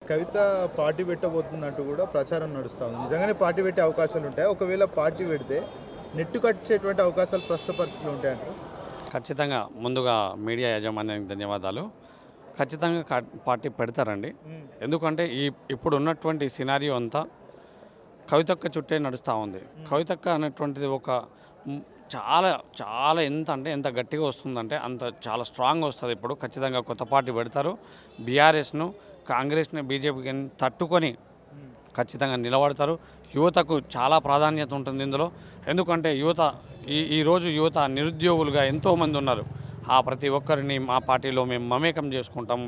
కవిత party పెట్టబోతున్నట్టు కూడా ప్రచారం నడుస్తూ ఉంది. నిజంగానే పార్టీ పెట్టే అవకాశాలు ఉంటాయి? ఒకవేళ పార్టీ పెడితే నెట్టు కట్టేటువంటి అవకాశాలు ప్రస్తుత పరిస్థితులు ఉంటాయంట. ఖచ్చితంగా ముందుగా మీడియా యాజమాన్యానికి ధన్యవాదాలు. ఖచ్చితంగా పార్టీ పెడతారండి. ఎందుకంటే ఇప్పుడు ఉన్నటువంటి సినారియో అంతా కవితక్క చుట్టే నడుస్తూ ఉంది. కవితక్క అనేటువంటిది ఒక చాలా చాలా ఎంత గట్టిగా వస్తుందంటే అంత చాలా స్ట్రాంగ్గా వస్తుంది. ఇప్పుడు ఖచ్చితంగా కొత్త పార్టీ పెడతారు. బీఆర్ఎస్ను, కాంగ్రెస్ని, బీజేపీకి తట్టుకొని ఖచ్చితంగా నిలబడతారు. యువతకు చాలా ప్రాధాన్యత ఉంటుంది ఇందులో. ఎందుకంటే ఈరోజు యువత నిరుద్యోగులుగా ఎంతోమంది ఉన్నారు. ప్రతి ఒక్కరిని మా పార్టీలో మేము మమేకం చేసుకుంటాం,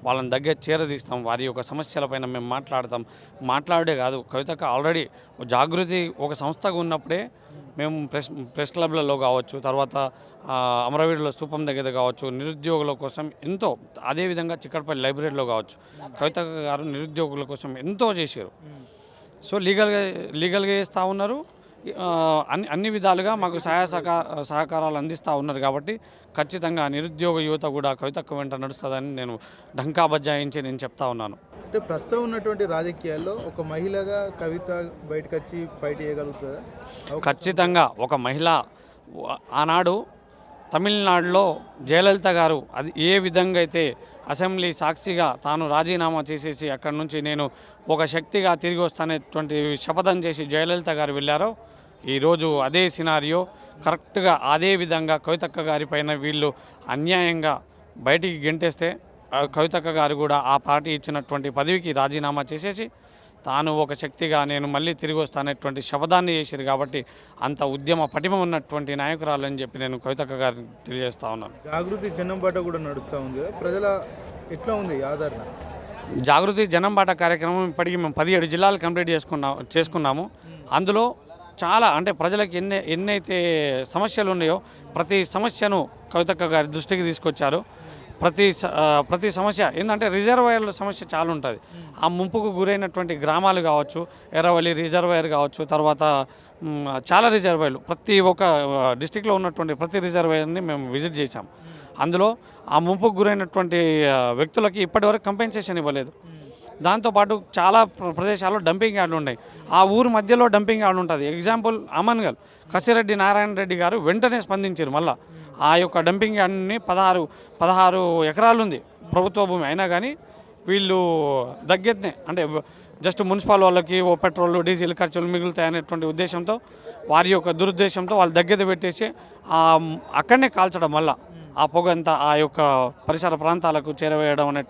వాళ్ళని దగ్గర చేరదీస్తాం, వారి యొక్క సమస్యలపైన మేము మాట్లాడే కాదు. కవితకు ఆల్రెడీ జాగృతి ఒక సంస్థగా ఉన్నప్పుడే మేము ప్రెస్ క్లబ్లలో కావచ్చు, తర్వాత అమరవీరుల స్థూపం దగ్గర కావచ్చు, నిరుద్యోగుల కోసం ఎంతో, అదేవిధంగా చిక్కడపల్లి లైబ్రరీలో కావచ్చు, కవిత గారు నిరుద్యోగుల కోసం ఎంతో చేశారు. సో లీగల్గా చేస్తూ ఉన్నారు. అన్ని విధాలుగా మాకు సహకారాలు అందిస్తూ ఉన్నారు. కాబట్టి ఖచ్చితంగా నిరుద్యోగ యువత కూడా కవితక్క వెంట నడుస్తుందని నేను ఢంకా బజాయించి నేను చెప్తా ఉన్నాను. అంటే ప్రస్తుతం ఉన్నటువంటి రాజకీయాల్లో ఒక మహిళగా కవిత బయటకు వచ్చి ఫైట్ చేయగలుగుతుందా? ఖచ్చితంగా ఒక మహిళ. ఆనాడు తమిళనాడులో జయలలిత గారు అది ఏ విధంగా అయితే అసెంబ్లీ సాక్షిగా తాను రాజీనామా చేసేసి అక్కడి నుంచి నేను ఒక శక్తిగా తిరిగి వస్తానేటువంటి శపథం చేసి జయలలిత గారు వెళ్ళారో, ఈరోజు అదే సినారియో కరెక్ట్గా అదే విధంగా కవితక్క గారి పైన వీళ్ళు అన్యాయంగా బయటికి గెంటేస్తే కవితక్క గారు కూడా ఆ పార్టీ ఇచ్చినటువంటి పదవికి రాజీనామా చేసేసి తాను ఒక శక్తిగా నేను మళ్ళీ తిరిగి వస్తానేటువంటి శపథాన్ని చేశారు. కాబట్టి అంత ఉద్యమ పటిమ ఉన్నటువంటి నాయకురాలని చెప్పి నేను కవితక్క గారిని తెలియజేస్తా ఉన్నాను. జాగృతి జనం బాట కూడా నడుస్తూ ఉంది. ప్రజల ఎట్లా ఉంది ఆదరణ? జాగృతి జనం బాట కార్యక్రమం ఇప్పటికీ మేము 17 జిల్లాలు కంప్లీట్ చేసుకున్నాము. అందులో చాలా అంటే ప్రజలకు ఎన్నైతే సమస్యలు ఉన్నాయో ప్రతి సమస్యను కవితక్క గారి దృష్టికి తీసుకొచ్చారు. ప్రతి సమస్య ఏంటంటే రిజర్వాయర్ల సమస్య చాలా ఉంటుంది. ఆ ముంపుకు గురైనటువంటి గ్రామాలు కావచ్చు, ఎర్రవల్లి రిజర్వాయర్ కావచ్చు, తర్వాత చాలా రిజర్వాయర్లు ప్రతి ఒక్క డిస్టిక్లో ఉన్నటువంటి ప్రతి రిజర్వాయర్ని మేము విజిట్ చేశాం. అందులో ఆ ముంపుకు గురైనటువంటి వ్యక్తులకి ఇప్పటివరకు కంపెన్సేషన్ ఇవ్వలేదు. దాంతోపాటు చాలా ప్రదేశాల్లో డంపింగ్ యార్డులు ఉన్నాయి. ఆ ఊరు మధ్యలో డంపింగ్ యార్డు ఉంటుంది. ఎగ్జాంపుల్ అమన్గల్ కసిరెడ్డి నారాయణ రెడ్డి గారు వెంటనే స్పందించారు. మళ్ళీ ఆ యొక్క డంపింగ్ యార్డ్ని 16 ఎకరాలు ఉంది ప్రభుత్వ భూమి, అయినా కానీ వీళ్ళు దగ్గరనే అంటే జస్ట్ మున్సిపల్ వాళ్ళకి ఓ పెట్రోల్ డీజిల్ ఖర్చులు మిగులుతాయి అనేటువంటి ఉద్దేశంతో, వారి యొక్క దురుద్దేశంతో వాళ్ళు దగ్గర పెట్టేసి అక్కడనే కాల్చడం వల్ల ఆ పొగ అంతా ఆ యొక్క పరిసర ప్రాంతాలకు చేరవేయడం అనేటువంటి